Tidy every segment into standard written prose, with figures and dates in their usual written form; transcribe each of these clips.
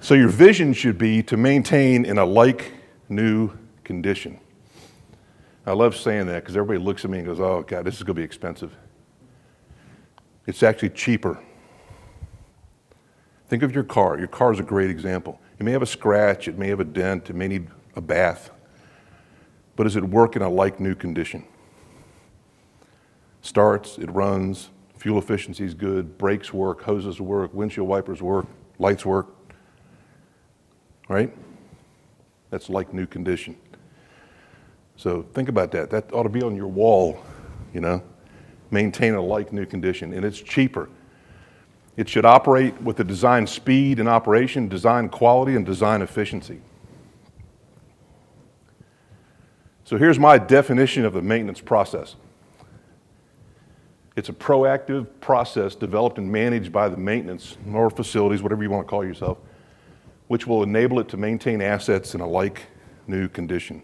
So your vision should be to maintain in a like new condition. I love saying that because everybody looks at me and goes, oh God, this is going to be expensive. It's actually cheaper. Think of your car. Your car is a great example. It may have a scratch, it may have a dent, it may need a bath, but does it work in a like new condition? Starts, it runs, fuel efficiency is good, brakes work, hoses work, windshield wipers work, lights work, right? That's like new condition. So think about that. That ought to be on your wall, you know. Maintain a like new condition, and it's cheaper. It should operate with the design speed and operation, design quality, and design efficiency. So here's my definition of the maintenance process. It's a proactive process developed and managed by the maintenance or facilities, whatever you want to call yourself, which will enable it to maintain assets in a like new condition.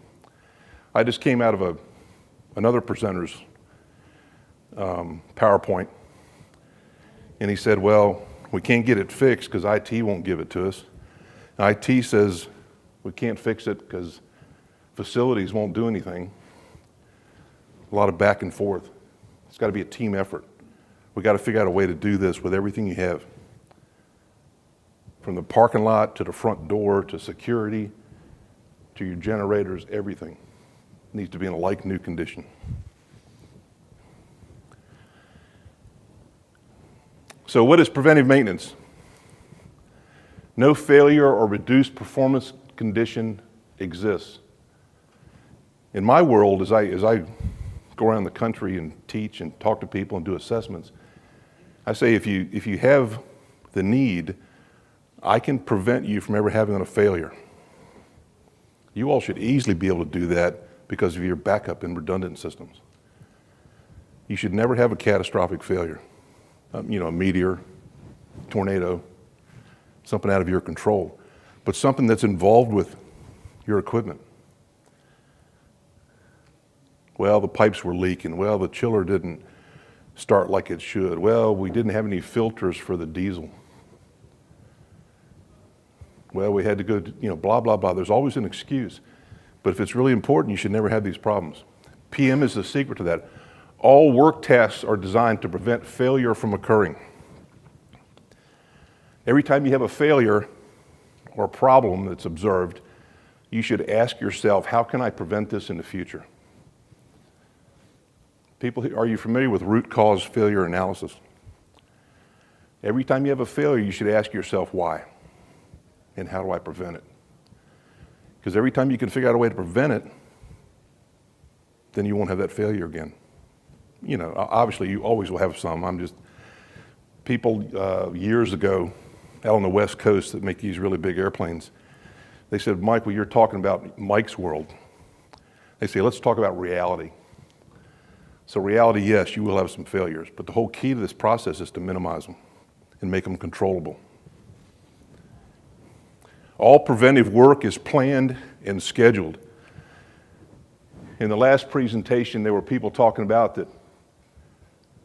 I just came out of another presenter's PowerPoint, and he said, well, we can't get it fixed because IT won't give it to us. IT says we can't fix it because facilities won't do anything. A lot of back and forth. It's got to be a team effort. We've got to figure out a way to do this with everything you have. From the parking lot to the front door to security to your generators, everything needs to be in a like new condition. So what is preventive maintenance? No failure or reduced performance condition exists. In my world, as I go around the country and teach and talk to people and do assessments, I say if you have the need, I can prevent you from ever having a failure. You all should easily be able to do that because of your backup and redundant systems. You should never have a catastrophic failure. A meteor, tornado, something out of your control, but something that's involved with your equipment. Well, the pipes were leaking. Well, the chiller didn't start like it should. Well, we didn't have any filters for the diesel. Well, we had to go, blah, blah, blah. There's always an excuse. But if it's really important, you should never have these problems. PM is the secret to that. All work tasks are designed to prevent failure from occurring. Every time you have a failure or a problem that's observed, you should ask yourself, how can I prevent this in the future? People, are you familiar with root cause failure analysis? Every time you have a failure, you should ask yourself why and how do I prevent it? Because every time you can figure out a way to prevent it, then you won't have that failure again. Obviously you always will have some. People years ago out on the West Coast that make these really big airplanes, they said, Mike, well, you're talking about Mike's world. They say, let's talk about reality. So reality, yes, you will have some failures, but the whole key to this process is to minimize them and make them controllable. All preventive work is planned and scheduled. In the last presentation, there were people talking about that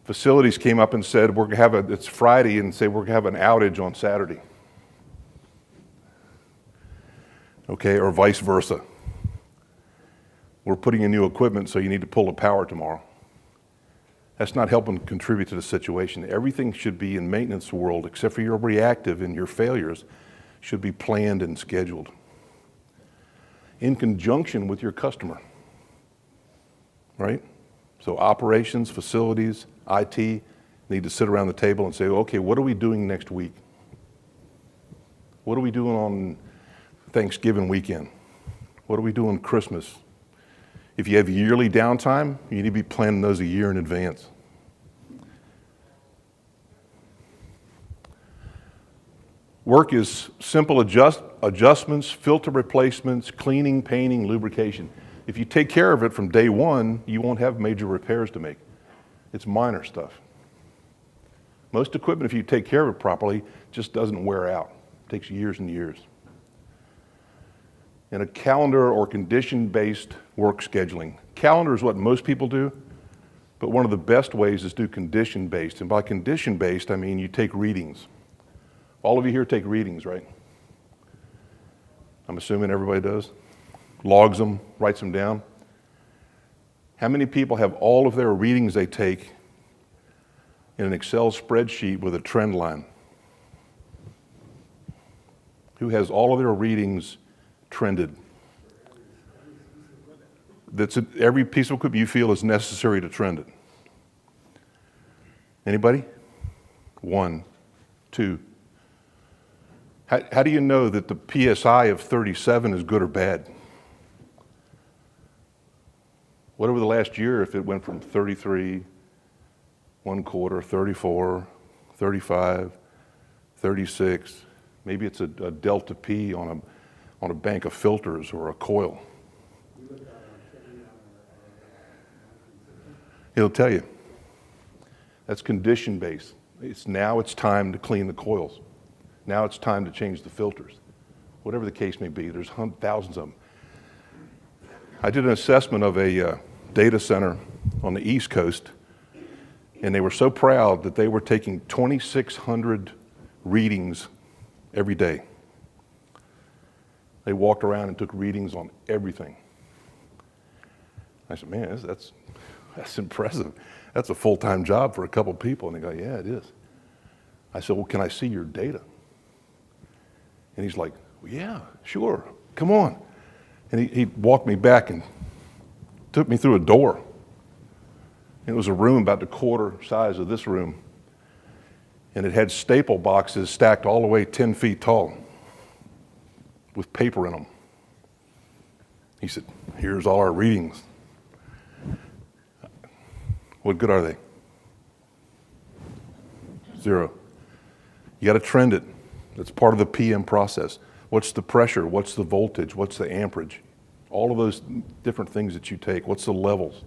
facilities came up and said, it's Friday, and say we're going to have an outage on Saturday. Okay, or vice versa. We're putting in new equipment, so you need to pull the power tomorrow. That's not helping contribute to the situation. Everything should be in maintenance world, except for your reactive and your failures, should be planned and scheduled in conjunction with your customer, right? So operations, facilities, IT need to sit around the table and say, okay, what are we doing next week? What are we doing on Thanksgiving weekend? What are we doing Christmas? If you have yearly downtime, you need to be planning those a year in advance. Work is simple adjustments, filter replacements, cleaning, painting, lubrication. If you take care of it from day one, you won't have major repairs to make. It's minor stuff. Most equipment, if you take care of it properly, just doesn't wear out. It takes years and years. And a calendar or condition-based work scheduling. Calendar is what most people do, but one of the best ways is do condition-based. And by condition-based, I mean you take readings. All of you here take readings, right? I'm assuming everybody does. Logs them, writes them down. How many people have all of their readings they take in an Excel spreadsheet with a trend line? Who has all of their readings trended? That's every piece of equipment you feel is necessary to trend it. Anybody? 1, 2. How do you know that the PSI of 37 is good or bad? What over the last year if it went from 33, 1/4, 34, 35, 36, maybe it's a delta P on a bank of filters or a coil. It'll tell you. That's condition based. It's time to clean the coils. Now it's time to change the filters. Whatever the case may be, there's thousands of them. I did an assessment of a data center on the East Coast, and they were so proud that they were taking 2,600 readings every day. They walked around and took readings on everything. I said, man, that's impressive. That's a full-time job for a couple people. And they go, yeah, it is. I said, well, can I see your data? And he's like, well, yeah, sure, come on. And he walked me back and took me through a door. And it was a room about the quarter size of this room. And it had staple boxes stacked all the way 10 feet tall with paper in them. He said, here's all our readings. What good are they? 0. You got to trend it. That's part of the PM process. What's the pressure? What's the voltage? What's the amperage? All of those different things that you take. What's the levels?